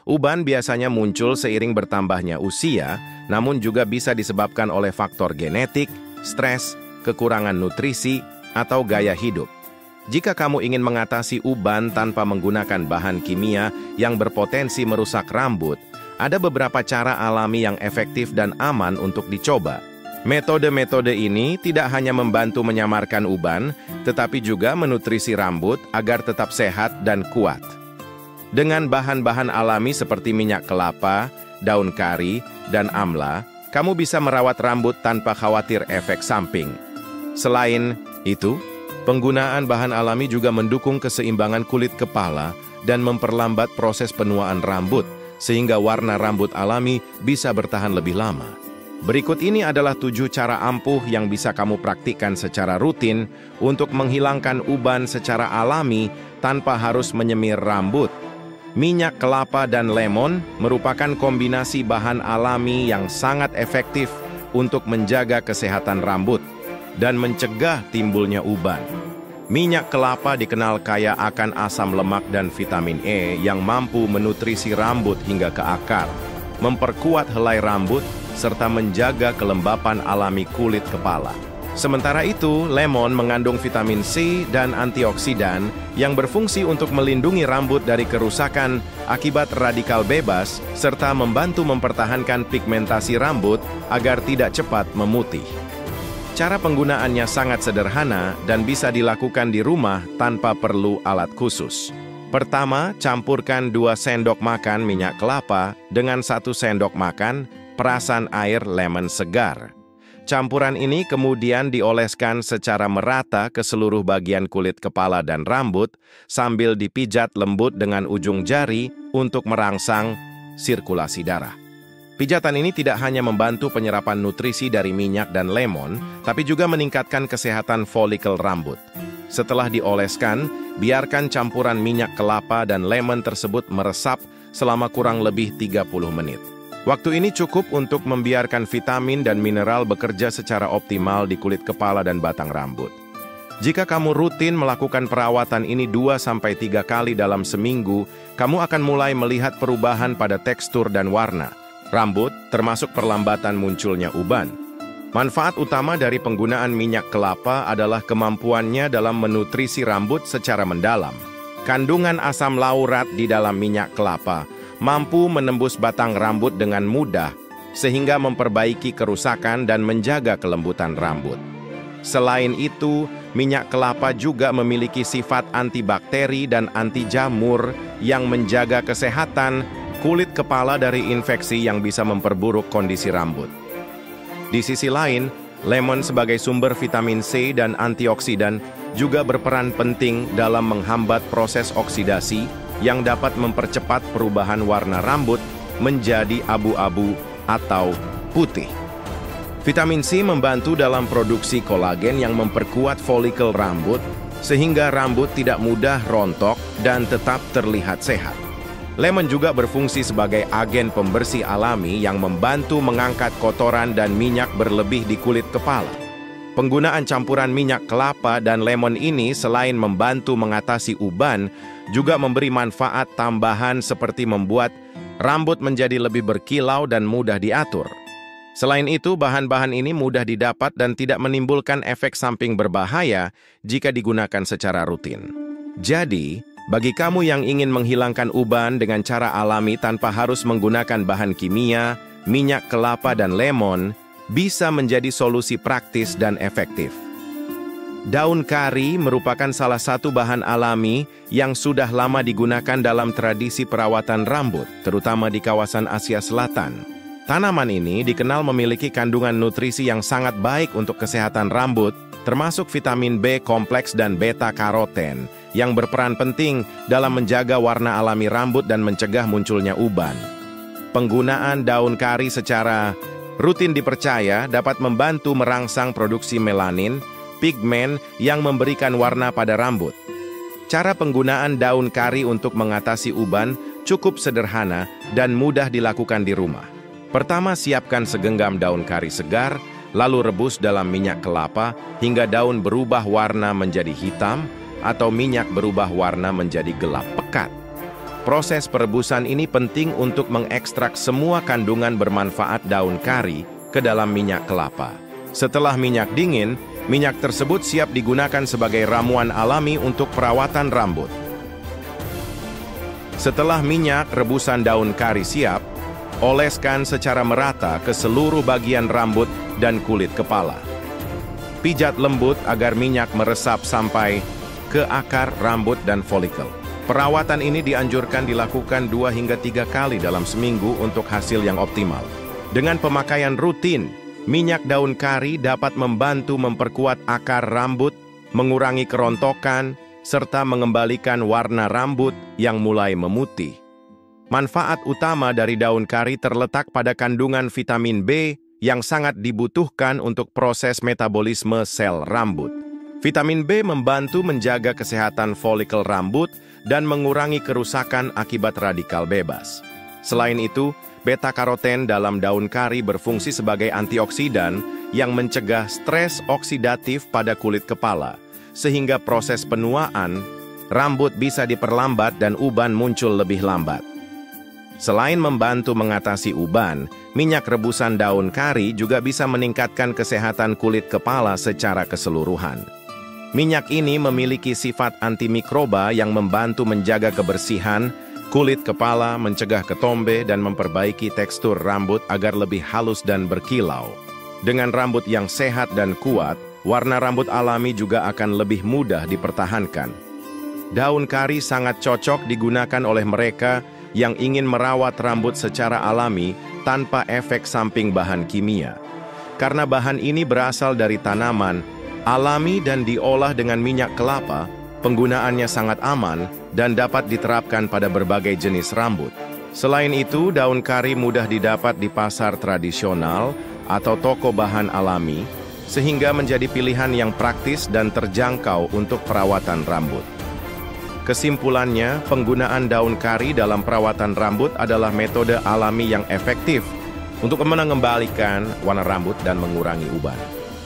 Uban biasanya muncul seiring bertambahnya usia, namun juga bisa disebabkan oleh faktor genetik, stres, kekurangan nutrisi, atau gaya hidup. Jika kamu ingin mengatasi uban tanpa menggunakan bahan kimia yang berpotensi merusak rambut, ada beberapa cara alami yang efektif dan aman untuk dicoba. Metode-metode ini tidak hanya membantu menyamarkan uban, tetapi juga menutrisi rambut agar tetap sehat dan kuat. Dengan bahan-bahan alami seperti minyak kelapa, daun kari, dan amla, kamu bisa merawat rambut tanpa khawatir efek samping. Selain itu, penggunaan bahan alami juga mendukung keseimbangan kulit kepala dan memperlambat proses penuaan rambut, sehingga warna rambut alami bisa bertahan lebih lama. Berikut ini adalah 7 cara ampuh yang bisa kamu praktikkan secara rutin untuk menghilangkan uban secara alami tanpa harus menyemir rambut. Minyak kelapa dan lemon merupakan kombinasi bahan alami yang sangat efektif untuk menjaga kesehatan rambut dan mencegah timbulnya uban. Minyak kelapa dikenal kaya akan asam lemak dan vitamin E yang mampu menutrisi rambut hingga ke akar, memperkuat helai rambut, serta menjaga kelembapan alami kulit kepala. Sementara itu, lemon mengandung vitamin C dan antioksidan yang berfungsi untuk melindungi rambut dari kerusakan akibat radikal bebas, serta membantu mempertahankan pigmentasi rambut agar tidak cepat memutih. Cara penggunaannya sangat sederhana dan bisa dilakukan di rumah tanpa perlu alat khusus. Pertama, campurkan 2 sendok makan minyak kelapa dengan 1 sendok makan perasan air lemon segar. Campuran ini kemudian dioleskan secara merata ke seluruh bagian kulit kepala dan rambut sambil dipijat lembut dengan ujung jari untuk merangsang sirkulasi darah. Pijatan ini tidak hanya membantu penyerapan nutrisi dari minyak dan lemon, tapi juga meningkatkan kesehatan folikel rambut. Setelah dioleskan, biarkan campuran minyak kelapa dan lemon tersebut meresap selama kurang lebih 30 menit. Waktu ini cukup untuk membiarkan vitamin dan mineral bekerja secara optimal di kulit kepala dan batang rambut. Jika kamu rutin melakukan perawatan ini 2-3 kali dalam seminggu, kamu akan mulai melihat perubahan pada tekstur dan warna rambut, termasuk perlambatan munculnya uban. Manfaat utama dari penggunaan minyak kelapa adalah kemampuannya dalam menutrisi rambut secara mendalam. Kandungan asam laurat di dalam minyak kelapa mampu menembus batang rambut dengan mudah, sehingga memperbaiki kerusakan dan menjaga kelembutan rambut. Selain itu, minyak kelapa juga memiliki sifat antibakteri dan anti jamur yang menjaga kesehatan kulit kepala dari infeksi yang bisa memperburuk kondisi rambut. Di sisi lain, lemon sebagai sumber vitamin C dan antioksidan juga berperan penting dalam menghambat proses oksidasi yang dapat mempercepat perubahan warna rambut menjadi abu-abu atau putih. Vitamin C membantu dalam produksi kolagen yang memperkuat folikel rambut, sehingga rambut tidak mudah rontok dan tetap terlihat sehat. Lemon juga berfungsi sebagai agen pembersih alami yang membantu mengangkat kotoran dan minyak berlebih di kulit kepala. Penggunaan campuran minyak kelapa dan lemon ini selain membantu mengatasi uban, juga memberi manfaat tambahan seperti membuat rambut menjadi lebih berkilau dan mudah diatur. Selain itu, bahan-bahan ini mudah didapat dan tidak menimbulkan efek samping berbahaya jika digunakan secara rutin. Jadi, bagi kamu yang ingin menghilangkan uban dengan cara alami tanpa harus menggunakan bahan kimia, minyak kelapa dan lemon bisa menjadi solusi praktis dan efektif. Daun kari merupakan salah satu bahan alami yang sudah lama digunakan dalam tradisi perawatan rambut, terutama di kawasan Asia Selatan. Tanaman ini dikenal memiliki kandungan nutrisi yang sangat baik untuk kesehatan rambut, termasuk vitamin B kompleks dan beta-karoten, yang berperan penting dalam menjaga warna alami rambut dan mencegah munculnya uban. Penggunaan daun kari secara rutin dipercaya dapat membantu merangsang produksi melanin, pigmen yang memberikan warna pada rambut. Cara penggunaan daun kari untuk mengatasi uban cukup sederhana dan mudah dilakukan di rumah. Pertama, siapkan segenggam daun kari segar, lalu rebus dalam minyak kelapa hingga daun berubah warna menjadi hitam atau minyak berubah warna menjadi gelap pekat. Proses perebusan ini penting untuk mengekstrak semua kandungan bermanfaat daun kari ke dalam minyak kelapa. Setelah minyak dingin, minyak tersebut siap digunakan sebagai ramuan alami untuk perawatan rambut. Setelah minyak rebusan daun kari siap, oleskan secara merata ke seluruh bagian rambut dan kulit kepala. Pijat lembut agar minyak meresap sampai ke akar rambut dan folikel. Perawatan ini dianjurkan dilakukan 2 hingga 3 kali dalam seminggu untuk hasil yang optimal. Dengan pemakaian rutin, minyak daun kari dapat membantu memperkuat akar rambut, mengurangi kerontokan, serta mengembalikan warna rambut yang mulai memutih. Manfaat utama dari daun kari terletak pada kandungan vitamin B yang sangat dibutuhkan untuk proses metabolisme sel rambut. Vitamin B membantu menjaga kesehatan folikel rambut dan mengurangi kerusakan akibat radikal bebas. Selain itu, beta-karoten dalam daun kari berfungsi sebagai antioksidan yang mencegah stres oksidatif pada kulit kepala, sehingga proses penuaan rambut bisa diperlambat dan uban muncul lebih lambat. Selain membantu mengatasi uban, minyak rebusan daun kari juga bisa meningkatkan kesehatan kulit kepala secara keseluruhan. Minyak ini memiliki sifat antimikroba yang membantu menjaga kebersihan kulit kepala, mencegah ketombe, dan memperbaiki tekstur rambut agar lebih halus dan berkilau. Dengan rambut yang sehat dan kuat, warna rambut alami juga akan lebih mudah dipertahankan. Daun kari sangat cocok digunakan oleh mereka yang ingin merawat rambut secara alami tanpa efek samping bahan kimia. Karena bahan ini berasal dari tanaman alami dan diolah dengan minyak kelapa, penggunaannya sangat aman dan dapat diterapkan pada berbagai jenis rambut. Selain itu, daun kari mudah didapat di pasar tradisional atau toko bahan alami, sehingga menjadi pilihan yang praktis dan terjangkau untuk perawatan rambut. Kesimpulannya, penggunaan daun kari dalam perawatan rambut adalah metode alami yang efektif untuk mengembalikan warna rambut dan mengurangi uban.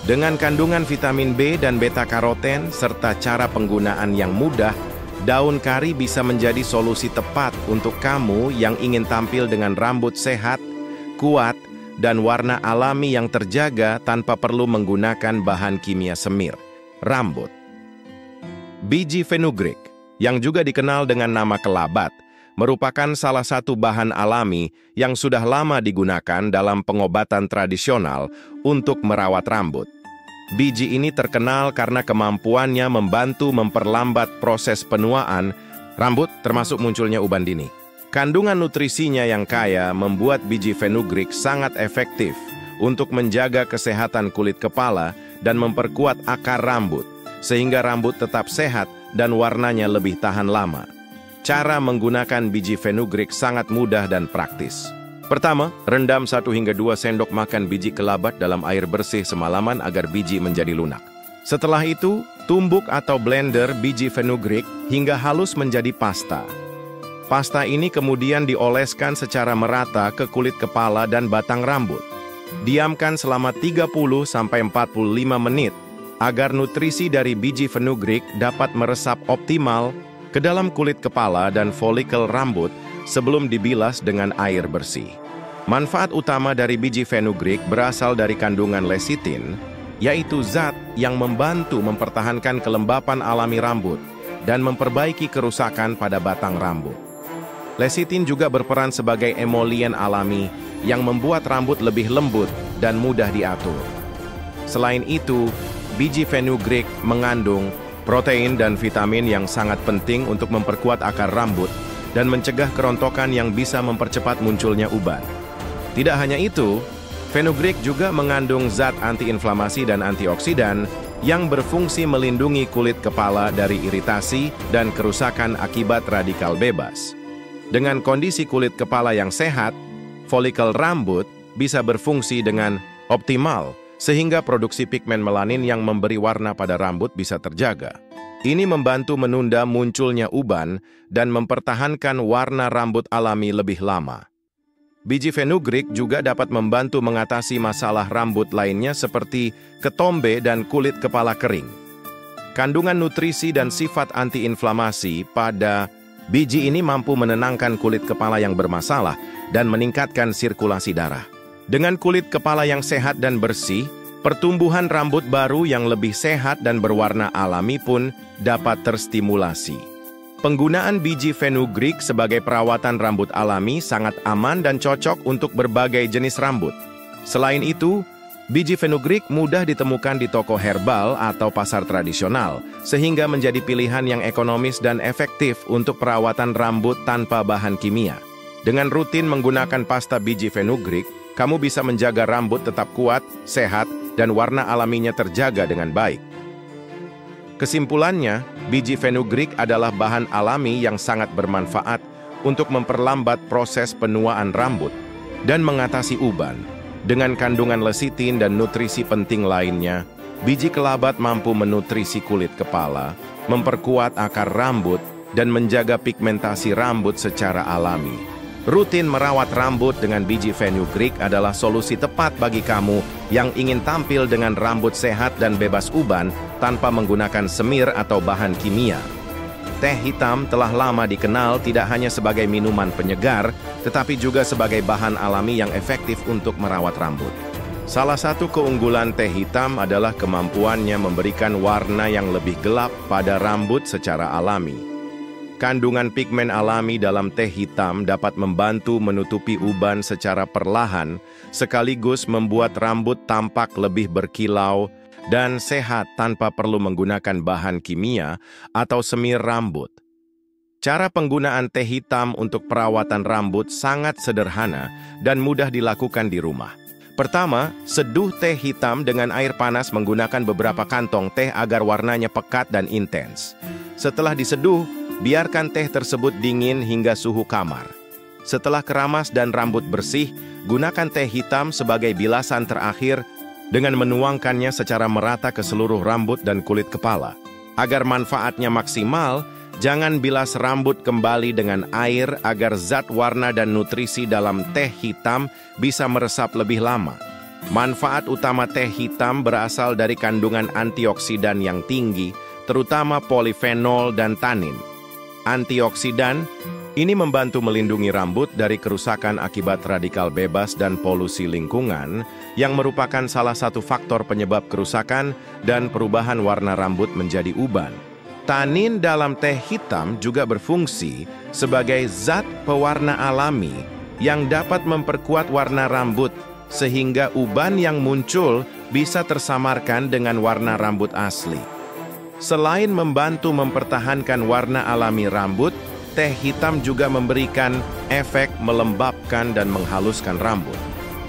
Dengan kandungan vitamin B dan beta-karoten serta cara penggunaan yang mudah, daun kari bisa menjadi solusi tepat untuk kamu yang ingin tampil dengan rambut sehat, kuat, dan warna alami yang terjaga tanpa perlu menggunakan bahan kimia semir. Rambut. Biji fenugreek, yang juga dikenal dengan nama kelabat, merupakan salah satu bahan alami yang sudah lama digunakan dalam pengobatan tradisional untuk merawat rambut. Biji ini terkenal karena kemampuannya membantu memperlambat proses penuaan rambut termasuk munculnya uban dini. Kandungan nutrisinya yang kaya membuat biji fenugreek sangat efektif untuk menjaga kesehatan kulit kepala dan memperkuat akar rambut, sehingga rambut tetap sehat dan warnanya lebih tahan lama. Cara menggunakan biji fenugreek sangat mudah dan praktis. Pertama, rendam 1 hingga 2 sendok makan biji kelabat dalam air bersih semalaman agar biji menjadi lunak. Setelah itu, tumbuk atau blender biji fenugreek hingga halus menjadi pasta. Pasta ini kemudian dioleskan secara merata ke kulit kepala dan batang rambut. Diamkan selama 30-45 menit agar nutrisi dari biji fenugreek dapat meresap optimal ke dalam kulit kepala dan folikel rambut sebelum dibilas dengan air bersih. Manfaat utama dari biji fenugreek berasal dari kandungan lecitin, yaitu zat yang membantu mempertahankan kelembapan alami rambut dan memperbaiki kerusakan pada batang rambut. Lecitin juga berperan sebagai emolien alami yang membuat rambut lebih lembut dan mudah diatur. Selain itu, biji fenugreek mengandung protein dan vitamin yang sangat penting untuk memperkuat akar rambut dan mencegah kerontokan yang bisa mempercepat munculnya uban. Tidak hanya itu, fenugreek juga mengandung zat antiinflamasi dan antioksidan yang berfungsi melindungi kulit kepala dari iritasi dan kerusakan akibat radikal bebas. Dengan kondisi kulit kepala yang sehat, folikel rambut bisa berfungsi dengan optimal, sehingga produksi pigmen melanin yang memberi warna pada rambut bisa terjaga. Ini membantu menunda munculnya uban dan mempertahankan warna rambut alami lebih lama. Biji fenugreek juga dapat membantu mengatasi masalah rambut lainnya seperti ketombe dan kulit kepala kering. Kandungan nutrisi dan sifat antiinflamasi pada Biji ini mampu menenangkan kulit kepala yang bermasalah dan meningkatkan sirkulasi darah. Dengan kulit kepala yang sehat dan bersih, pertumbuhan rambut baru yang lebih sehat dan berwarna alami pun dapat terstimulasi. Penggunaan biji fenugreek sebagai perawatan rambut alami sangat aman dan cocok untuk berbagai jenis rambut. Selain itu, biji fenugreek mudah ditemukan di toko herbal atau pasar tradisional, sehingga menjadi pilihan yang ekonomis dan efektif untuk perawatan rambut tanpa bahan kimia. Dengan rutin menggunakan pasta biji fenugreek, kamu bisa menjaga rambut tetap kuat, sehat, dan warna alaminya terjaga dengan baik. Kesimpulannya, biji fenugreek adalah bahan alami yang sangat bermanfaat untuk memperlambat proses penuaan rambut dan mengatasi uban. Dengan kandungan lecitin dan nutrisi penting lainnya, biji kelabat mampu menutrisi kulit kepala, memperkuat akar rambut, dan menjaga pigmentasi rambut secara alami. Rutin merawat rambut dengan biji fenugreek adalah solusi tepat bagi kamu yang ingin tampil dengan rambut sehat dan bebas uban tanpa menggunakan semir atau bahan kimia. Teh hitam telah lama dikenal tidak hanya sebagai minuman penyegar, tetapi juga sebagai bahan alami yang efektif untuk merawat rambut. Salah satu keunggulan teh hitam adalah kemampuannya memberikan warna yang lebih gelap pada rambut secara alami. Kandungan pigmen alami dalam teh hitam dapat membantu menutupi uban secara perlahan, sekaligus membuat rambut tampak lebih berkilau dan sehat tanpa perlu menggunakan bahan kimia atau semir rambut. Cara penggunaan teh hitam untuk perawatan rambut sangat sederhana dan mudah dilakukan di rumah. Pertama, seduh teh hitam dengan air panas menggunakan beberapa kantong teh agar warnanya pekat dan intens. Setelah diseduh, biarkan teh tersebut dingin hingga suhu kamar. Setelah keramas dan rambut bersih, gunakan teh hitam sebagai bilasan terakhir dengan menuangkannya secara merata ke seluruh rambut dan kulit kepala. Agar manfaatnya maksimal, jangan bilas rambut kembali dengan air agar zat warna dan nutrisi dalam teh hitam bisa meresap lebih lama. Manfaat utama teh hitam berasal dari kandungan antioksidan yang tinggi, terutama polifenol dan tanin. Antioksidan ini membantu melindungi rambut dari kerusakan akibat radikal bebas dan polusi lingkungan yang merupakan salah satu faktor penyebab kerusakan dan perubahan warna rambut menjadi uban. Tanin dalam teh hitam juga berfungsi sebagai zat pewarna alami yang dapat memperkuat warna rambut sehingga uban yang muncul bisa tersamarkan dengan warna rambut asli. Selain membantu mempertahankan warna alami rambut, teh hitam juga memberikan efek melembabkan dan menghaluskan rambut.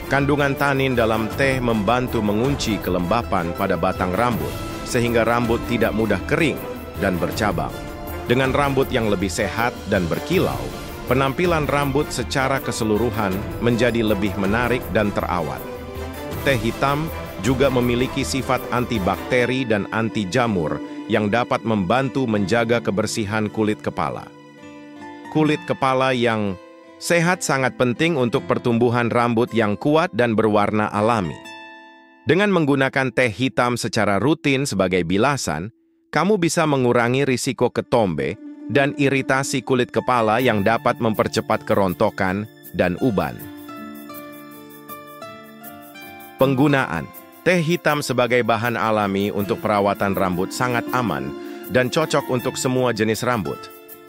Kandungan tanin dalam teh membantu mengunci kelembapan pada batang rambut, sehingga rambut tidak mudah kering dan bercabang. Dengan rambut yang lebih sehat dan berkilau, penampilan rambut secara keseluruhan menjadi lebih menarik dan terawat. Teh hitam juga memiliki sifat antibakteri dan anti jamur yang dapat membantu menjaga kebersihan kulit kepala. Kulit kepala yang sehat sangat penting untuk pertumbuhan rambut yang kuat dan berwarna alami. Dengan menggunakan teh hitam secara rutin sebagai bilasan, kamu bisa mengurangi risiko ketombe dan iritasi kulit kepala yang dapat mempercepat kerontokan dan uban. Penggunaan teh hitam sebagai bahan alami untuk perawatan rambut sangat aman dan cocok untuk semua jenis rambut.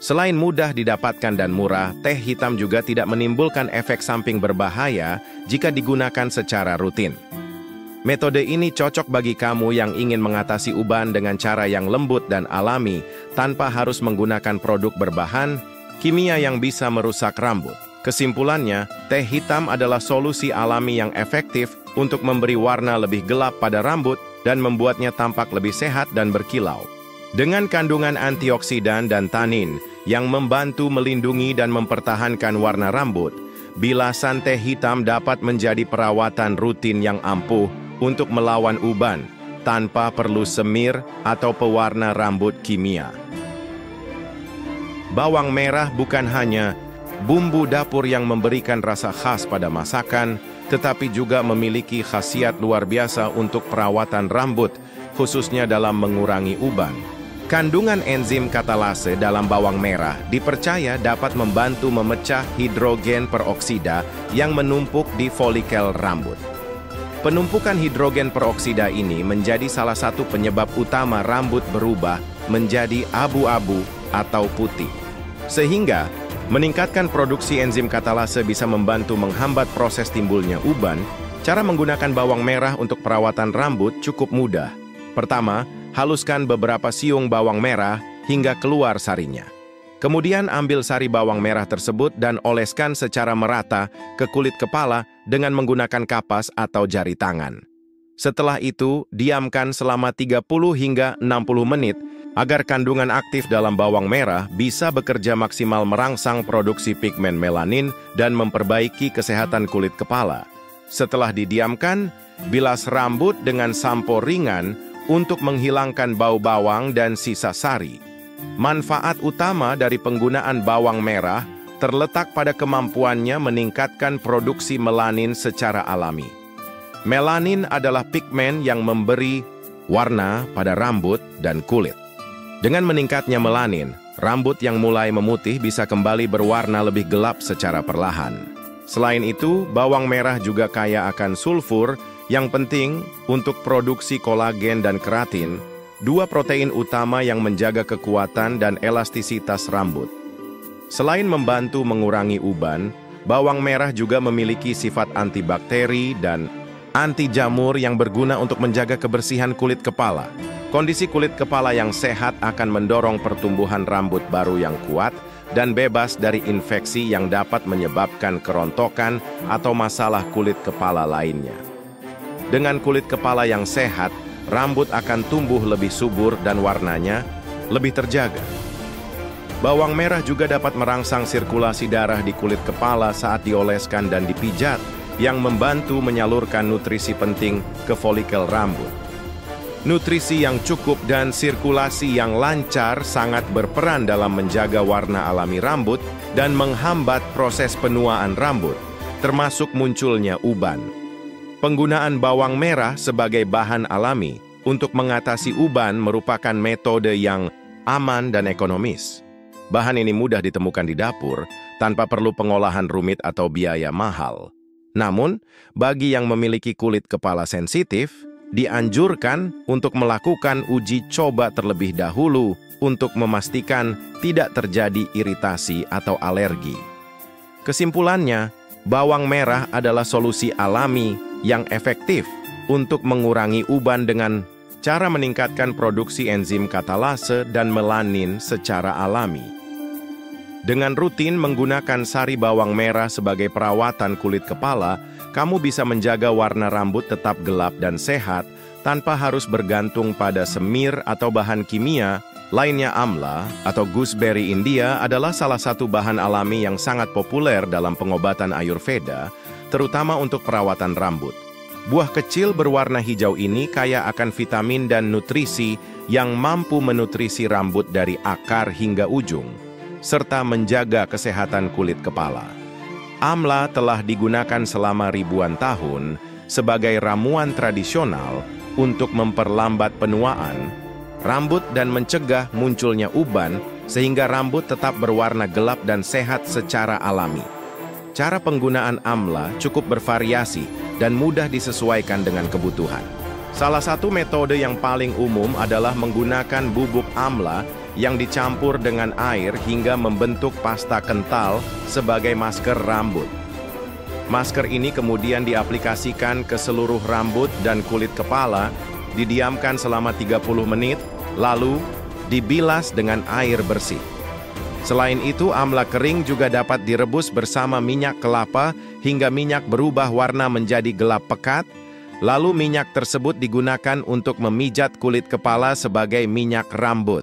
Selain mudah didapatkan dan murah, teh hitam juga tidak menimbulkan efek samping berbahaya jika digunakan secara rutin. Metode ini cocok bagi kamu yang ingin mengatasi uban dengan cara yang lembut dan alami tanpa harus menggunakan produk berbahan kimia yang bisa merusak rambut. Kesimpulannya, teh hitam adalah solusi alami yang efektif untuk memberi warna lebih gelap pada rambut dan membuatnya tampak lebih sehat dan berkilau. Dengan kandungan antioksidan dan tanin yang membantu melindungi dan mempertahankan warna rambut, bilasan teh hitam dapat menjadi perawatan rutin yang ampuh untuk melawan uban tanpa perlu semir atau pewarna rambut kimia. Bawang merah bukan hanya bumbu dapur yang memberikan rasa khas pada masakan, tetapi juga memiliki khasiat luar biasa untuk perawatan rambut, khususnya dalam mengurangi uban. Kandungan enzim katalase dalam bawang merah dipercaya dapat membantu memecah hidrogen peroksida yang menumpuk di folikel rambut. Penumpukan hidrogen peroksida ini menjadi salah satu penyebab utama rambut berubah menjadi abu-abu atau putih. Sehingga, meningkatkan produksi enzim katalase bisa membantu menghambat proses timbulnya uban. Cara menggunakan bawang merah untuk perawatan rambut cukup mudah. Pertama, haluskan beberapa siung bawang merah hingga keluar sarinya. Kemudian ambil sari bawang merah tersebut dan oleskan secara merata ke kulit kepala dengan menggunakan kapas atau jari tangan. Setelah itu, diamkan selama 30 hingga 60 menit agar kandungan aktif dalam bawang merah bisa bekerja maksimal merangsang produksi pigmen melanin dan memperbaiki kesehatan kulit kepala. Setelah didiamkan, bilas rambut dengan sampo ringan untuk menghilangkan bau bawang dan sisa sari. Manfaat utama dari penggunaan bawang merah terletak pada kemampuannya meningkatkan produksi melanin secara alami. Melanin adalah pigmen yang memberi warna pada rambut dan kulit. Dengan meningkatnya melanin, rambut yang mulai memutih bisa kembali berwarna lebih gelap secara perlahan. Selain itu, bawang merah juga kaya akan sulfur yang penting untuk produksi kolagen dan keratin, dua protein utama yang menjaga kekuatan dan elastisitas rambut. Selain membantu mengurangi uban, bawang merah juga memiliki sifat antibakteri dan anti jamur yang berguna untuk menjaga kebersihan kulit kepala. Kondisi kulit kepala yang sehat akan mendorong pertumbuhan rambut baru yang kuat dan bebas dari infeksi yang dapat menyebabkan kerontokan atau masalah kulit kepala lainnya. Dengan kulit kepala yang sehat, rambut akan tumbuh lebih subur dan warnanya lebih terjaga. Bawang merah juga dapat merangsang sirkulasi darah di kulit kepala saat dioleskan dan dipijat, yang membantu menyalurkan nutrisi penting ke folikel rambut. Nutrisi yang cukup dan sirkulasi yang lancar sangat berperan dalam menjaga warna alami rambut dan menghambat proses penuaan rambut, termasuk munculnya uban. Penggunaan bawang merah sebagai bahan alami untuk mengatasi uban merupakan metode yang aman dan ekonomis. Bahan ini mudah ditemukan di dapur tanpa perlu pengolahan rumit atau biaya mahal. Namun, bagi yang memiliki kulit kepala sensitif, dianjurkan untuk melakukan uji coba terlebih dahulu untuk memastikan tidak terjadi iritasi atau alergi. Kesimpulannya, bawang merah adalah solusi alami yang efektif untuk mengurangi uban dengan cara meningkatkan produksi enzim katalase dan melanin secara alami. Dengan rutin menggunakan sari bawang merah sebagai perawatan kulit kepala, kamu bisa menjaga warna rambut tetap gelap dan sehat tanpa harus bergantung pada semir atau bahan kimia. Lainnya, amla atau gooseberry India adalah salah satu bahan alami yang sangat populer dalam pengobatan Ayurveda, terutama untuk perawatan rambut. Buah kecil berwarna hijau ini kaya akan vitamin dan nutrisi yang mampu menutrisi rambut dari akar hingga ujung, serta menjaga kesehatan kulit kepala. Amla telah digunakan selama ribuan tahun sebagai ramuan tradisional untuk memperlambat penuaan rambut dan mencegah munculnya uban sehingga rambut tetap berwarna gelap dan sehat secara alami. Cara penggunaan amla cukup bervariasi dan mudah disesuaikan dengan kebutuhan. Salah satu metode yang paling umum adalah menggunakan bubuk amla yang dicampur dengan air hingga membentuk pasta kental sebagai masker rambut. Masker ini kemudian diaplikasikan ke seluruh rambut dan kulit kepala, didiamkan selama 30 menit, lalu dibilas dengan air bersih. Selain itu, amla kering juga dapat direbus bersama minyak kelapa hingga minyak berubah warna menjadi gelap pekat, lalu minyak tersebut digunakan untuk memijat kulit kepala sebagai minyak rambut.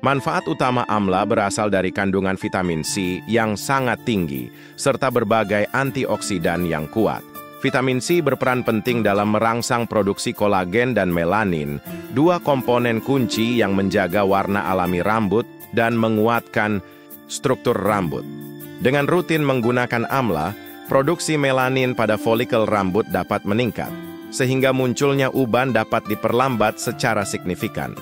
Manfaat utama amla berasal dari kandungan vitamin C yang sangat tinggi, serta berbagai antioksidan yang kuat. Vitamin C berperan penting dalam merangsang produksi kolagen dan melanin, dua komponen kunci yang menjaga warna alami rambut dan menguatkan struktur rambut. Dengan rutin menggunakan amla, produksi melanin pada folikel rambut dapat meningkat, sehingga munculnya uban dapat diperlambat secara signifikan.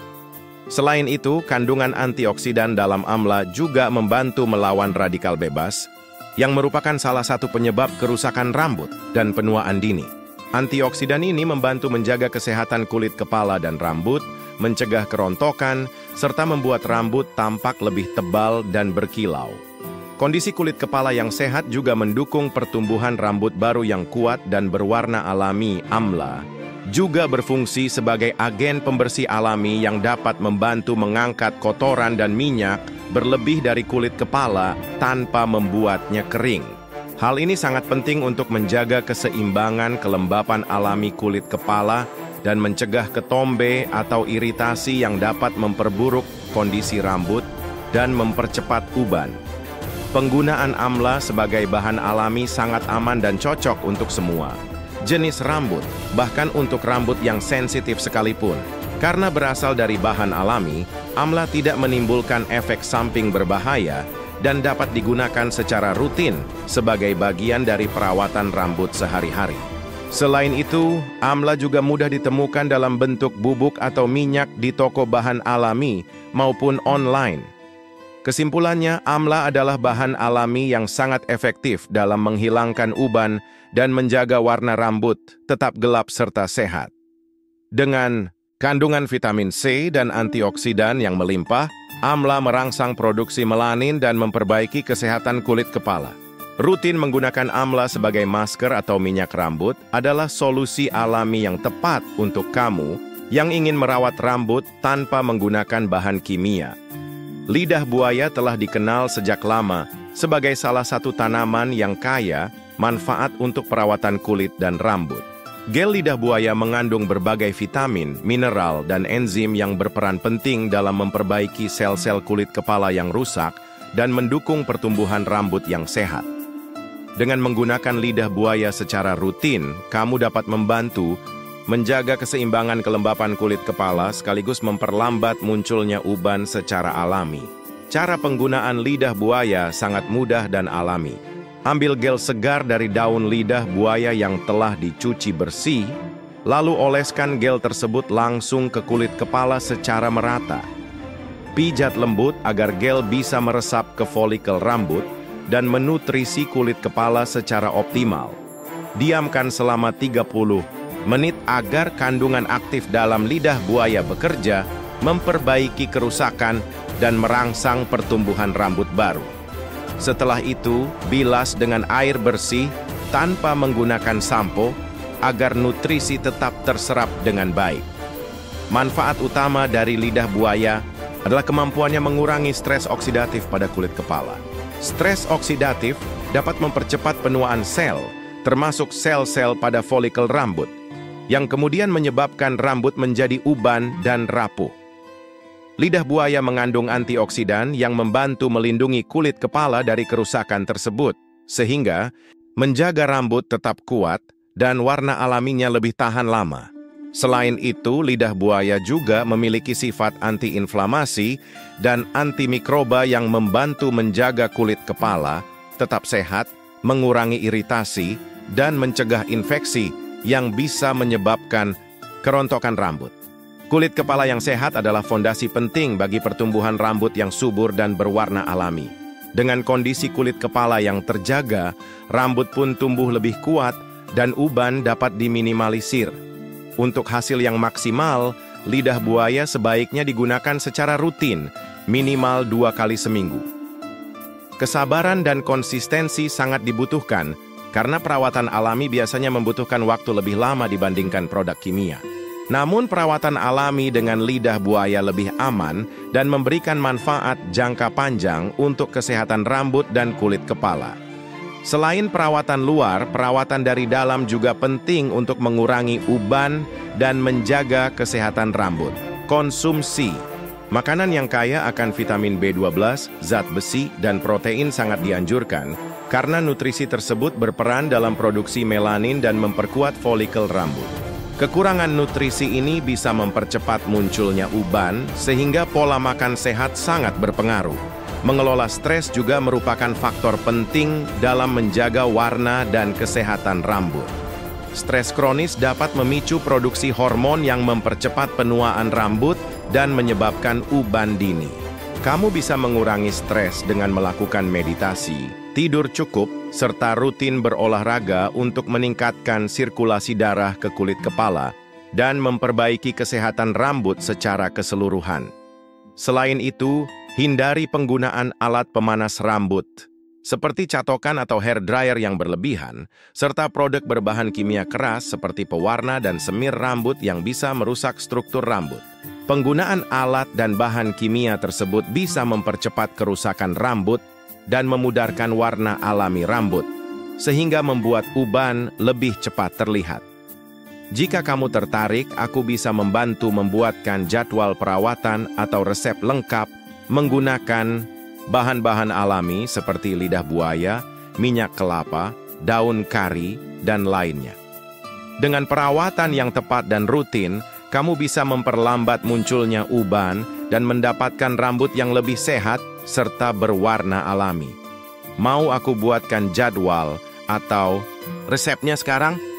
Selain itu, kandungan antioksidan dalam amla juga membantu melawan radikal bebas, yang merupakan salah satu penyebab kerusakan rambut dan penuaan dini. Antioksidan ini membantu menjaga kesehatan kulit kepala dan rambut, mencegah kerontokan, serta membuat rambut tampak lebih tebal dan berkilau. Kondisi kulit kepala yang sehat juga mendukung pertumbuhan rambut baru yang kuat dan berwarna alami. Amla juga berfungsi sebagai agen pembersih alami yang dapat membantu mengangkat kotoran dan minyak berlebih dari kulit kepala tanpa membuatnya kering. Hal ini sangat penting untuk menjaga keseimbangan kelembapan alami kulit kepala dan mencegah ketombe atau iritasi yang dapat memperburuk kondisi rambut dan mempercepat uban. Penggunaan amla sebagai bahan alami sangat aman dan cocok untuk semua jenis rambut, bahkan untuk rambut yang sensitif sekalipun. Karena berasal dari bahan alami, amla tidak menimbulkan efek samping berbahaya dan dapat digunakan secara rutin sebagai bagian dari perawatan rambut sehari-hari. Selain itu, amla juga mudah ditemukan dalam bentuk bubuk atau minyak di toko bahan alami maupun online. Kesimpulannya, amla adalah bahan alami yang sangat efektif dalam menghilangkan uban dan menjaga warna rambut tetap gelap serta sehat. Dengan kandungan vitamin C dan antioksidan yang melimpah, amla merangsang produksi melanin dan memperbaiki kesehatan kulit kepala. Rutin menggunakan amla sebagai masker atau minyak rambut adalah solusi alami yang tepat untuk kamu yang ingin merawat rambut tanpa menggunakan bahan kimia. Lidah buaya telah dikenal sejak lama sebagai salah satu tanaman yang kaya manfaat untuk perawatan kulit dan rambut. Gel lidah buaya mengandung berbagai vitamin, mineral, dan enzim yang berperan penting dalam memperbaiki sel-sel kulit kepala yang rusak dan mendukung pertumbuhan rambut yang sehat. Dengan menggunakan lidah buaya secara rutin, kamu dapat membantu menjaga keseimbangan kelembapan kulit kepala sekaligus memperlambat munculnya uban secara alami. Cara penggunaan lidah buaya sangat mudah dan alami. Ambil gel segar dari daun lidah buaya yang telah dicuci bersih, lalu oleskan gel tersebut langsung ke kulit kepala secara merata. Pijat lembut agar gel bisa meresap ke folikel rambut dan menutrisi kulit kepala secara optimal. Diamkan selama 30 menit agar kandungan aktif dalam lidah buaya bekerja, memperbaiki kerusakan, dan merangsang pertumbuhan rambut baru. Setelah itu, bilas dengan air bersih tanpa menggunakan sampo agar nutrisi tetap terserap dengan baik. Manfaat utama dari lidah buaya adalah kemampuannya mengurangi stres oksidatif pada kulit kepala. Stres oksidatif dapat mempercepat penuaan sel, termasuk sel-sel pada folikel rambut, yang kemudian menyebabkan rambut menjadi uban dan rapuh. Lidah buaya mengandung antioksidan yang membantu melindungi kulit kepala dari kerusakan tersebut, sehingga menjaga rambut tetap kuat dan warna alaminya lebih tahan lama. Selain itu, lidah buaya juga memiliki sifat antiinflamasi dan antimikroba yang membantu menjaga kulit kepala tetap sehat, mengurangi iritasi, dan mencegah infeksi yang bisa menyebabkan kerontokan rambut. Kulit kepala yang sehat adalah fondasi penting bagi pertumbuhan rambut yang subur dan berwarna alami. Dengan kondisi kulit kepala yang terjaga, rambut pun tumbuh lebih kuat dan uban dapat diminimalisir. Untuk hasil yang maksimal, lidah buaya sebaiknya digunakan secara rutin, minimal 2 kali seminggu. Kesabaran dan konsistensi sangat dibutuhkan, karena perawatan alami biasanya membutuhkan waktu lebih lama dibandingkan produk kimia. Namun perawatan alami dengan lidah buaya lebih aman dan memberikan manfaat jangka panjang untuk kesehatan rambut dan kulit kepala. Selain perawatan luar, perawatan dari dalam juga penting untuk mengurangi uban dan menjaga kesehatan rambut. Konsumsi makanan yang kaya akan vitamin B12, zat besi, dan protein sangat dianjurkan karena nutrisi tersebut berperan dalam produksi melanin dan memperkuat folikel rambut. Kekurangan nutrisi ini bisa mempercepat munculnya uban, sehingga pola makan sehat sangat berpengaruh. Mengelola stres juga merupakan faktor penting dalam menjaga warna dan kesehatan rambut. Stres kronis dapat memicu produksi hormon yang mempercepat penuaan rambut dan menyebabkan uban dini. Kamu bisa mengurangi stres dengan melakukan meditasi, tidur cukup, serta rutin berolahraga untuk meningkatkan sirkulasi darah ke kulit kepala dan memperbaiki kesehatan rambut secara keseluruhan. Selain itu, hindari penggunaan alat pemanas rambut, seperti catokan atau hair dryer yang berlebihan, serta produk berbahan kimia keras seperti pewarna dan semir rambut yang bisa merusak struktur rambut. Penggunaan alat dan bahan kimia tersebut bisa mempercepat kerusakan rambut dan memudarkan warna alami rambut, sehingga membuat uban lebih cepat terlihat. Jika kamu tertarik, aku bisa membantu membuatkan jadwal perawatan atau resep lengkap menggunakan bahan-bahan alami seperti lidah buaya, minyak kelapa, daun kari, dan lainnya. Dengan perawatan yang tepat dan rutin, kamu bisa memperlambat munculnya uban dan mendapatkan rambut yang lebih sehat serta berwarna alami. Mau aku buatkan jadwal atau resepnya sekarang?